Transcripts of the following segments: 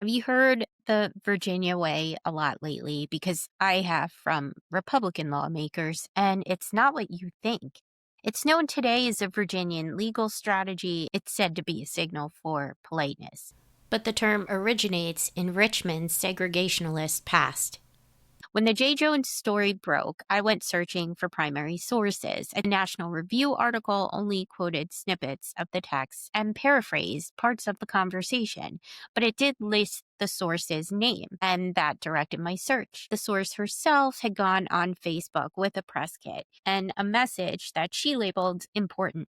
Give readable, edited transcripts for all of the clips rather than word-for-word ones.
Have you heard the Virginia way a lot lately? Because I have from Republican lawmakers, and it's not what you think. It's known today as a Virginian legal strategy. It's said to be a signal for politeness. But the term originates in Richmond's segregationalist past. When the J. Jones story broke, I went searching for primary sources. A National Review article only quoted snippets of the text and paraphrased parts of the conversation, but it did list the source's name, and that directed my search. The source herself had gone on Facebook with a press kit and a message that she labeled important.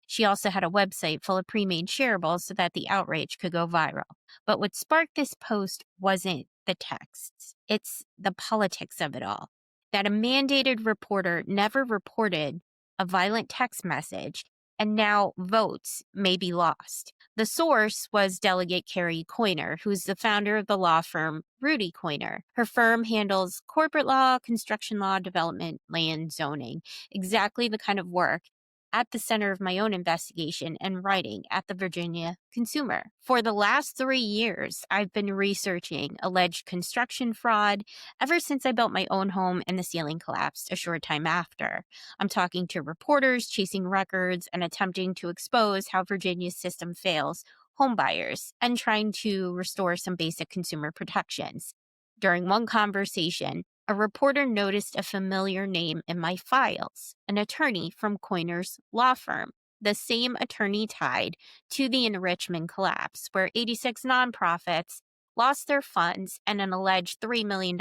She also had a website full of pre-made shareables so that the outrage could go viral. But what sparked this post wasn't the texts. It's the politics of it all. That a mandated reporter never reported a violent text message and now votes may be lost. The source was Delegate Carrie Coiner, who's the founder of the law firm Rudy Coiner. Her firm handles corporate law, construction law, development, land zoning, exactly the kind of work at the center of my own investigation and writing at the Virginia Consumer. For the last 3 years, I've been researching alleged construction fraud ever since I built my own home and the ceiling collapsed a short time after. I'm talking to reporters, chasing records, and attempting to expose how Virginia's system fails homebuyers and trying to restore some basic consumer protections. During one conversation, a reporter noticed a familiar name in my files, an attorney from Coiner's law firm, the same attorney tied to the enrichment collapse, where 86 nonprofits lost their funds and an alleged $3 million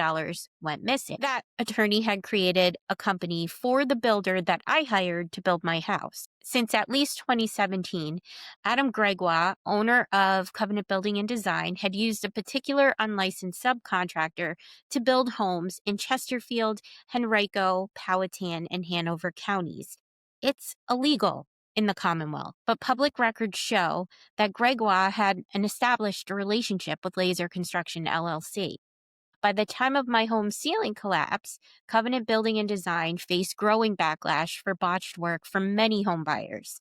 went missing. That attorney had created a company for the builder that I hired to build my house. Since at least 2017, Adam Gregoire, owner of Covenant Building and Design, had used a particular unlicensed subcontractor to build homes in Chesterfield, Henrico, Powhatan, and Hanover counties. It's illegal in the Commonwealth, but public records show that Gregoire had an established relationship with Laser Construction LLC. By the time of my home ceiling collapse, Covenant Building and Design faced growing backlash for botched work from many homebuyers.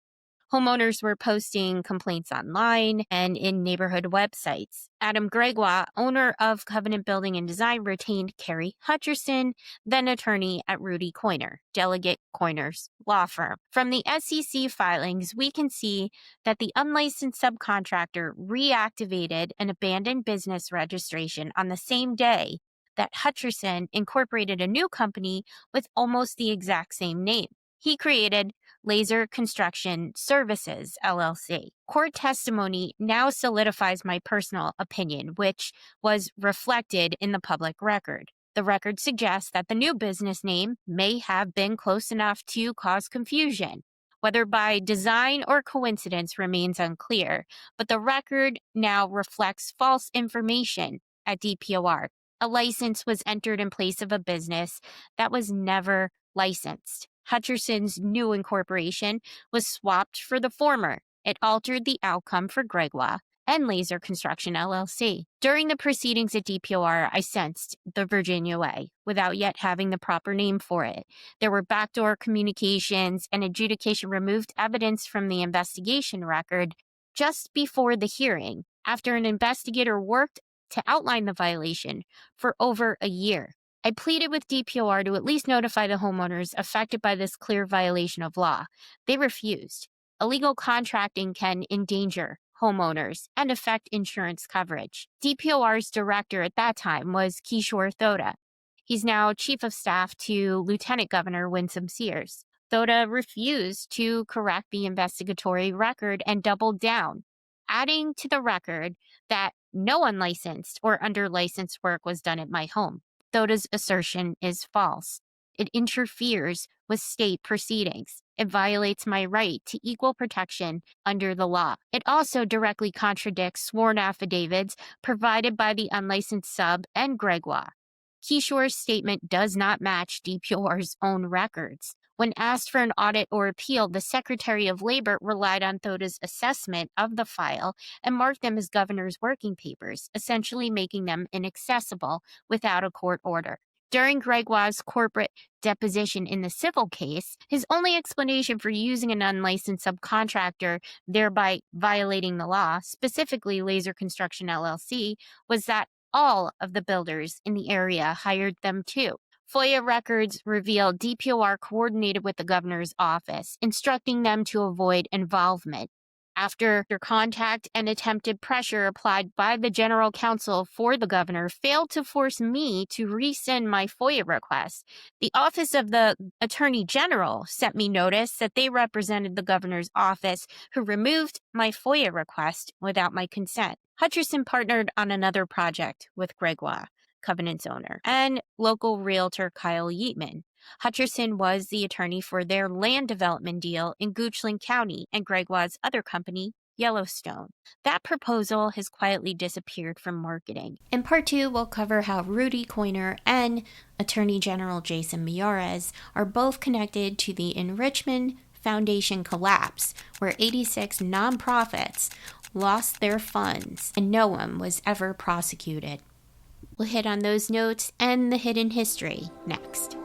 Homeowners were posting complaints online and in neighborhood websites. Adam Gregoire, owner of Covenant Building and Design, retained Carrie Hutcherson, then attorney at Rudy Coiner, Delegate Coiner's law firm. From the SEC filings, we can see that the unlicensed subcontractor reactivated an abandoned business registration on the same day that Hutcherson incorporated a new company with almost the exact same name. He created Laser Construction Services, LLC. Court testimony now solidifies my personal opinion, which was reflected in the public record. The record suggests that the new business name may have been close enough to cause confusion. Whether by design or coincidence remains unclear, but the record now reflects false information at DPOR. A license was entered in place of a business that was never licensed. Hutcherson's new incorporation was swapped for the former. It altered the outcome for Gregoire and Laser Construction LLC. During the proceedings at DPOR, I sensed the Virginia way without yet having the proper name for it. There were backdoor communications, and adjudication removed evidence from the investigation record just before the hearing, after an investigator worked to outline the violation for over a year. I pleaded with DPOR to at least notify the homeowners affected by this clear violation of law. They refused. Illegal contracting can endanger homeowners and affect insurance coverage. DPOR's director at that time was Kishore Thoda. He's now chief of staff to Lieutenant Governor Winsome Sears. Thoda refused to correct the investigatory record and doubled down, adding to the record that no unlicensed or under-licensed work was done at my home. Thoda's assertion is false. It interferes with state proceedings. It violates my right to equal protection under the law. It also directly contradicts sworn affidavits provided by the unlicensed sub and Gregoire. Kishore's statement does not match DPOR's own records. When asked for an audit or appeal, the Secretary of Labor relied on Thoda's assessment of the file and marked them as governor's working papers, essentially making them inaccessible without a court order. During Gregoire's corporate deposition in the civil case, his only explanation for using an unlicensed subcontractor, thereby violating the law, specifically Laser Construction LLC, was that all of the builders in the area hired them too. FOIA records reveal DPOR coordinated with the governor's office, instructing them to avoid involvement. After contact and attempted pressure applied by the general counsel for the governor failed to force me to rescind my FOIA request, the office of the attorney general sent me notice that they represented the governor's office, who removed my FOIA request without my consent. Hutcherson partnered on another project with Gregoire, Covenant's owner, and local realtor Kyle Yeatman. Hutcherson was the attorney for their land development deal in Goochland County and Gregoire's other company, Yellowstone. That proposal has quietly disappeared from marketing. In part 2, we'll cover how Rudy Coiner and Attorney General Jason Miyares are both connected to the Enrichment Foundation collapse, where 86 nonprofits lost their funds and no one was ever prosecuted. We'll hit on those notes and the hidden history next.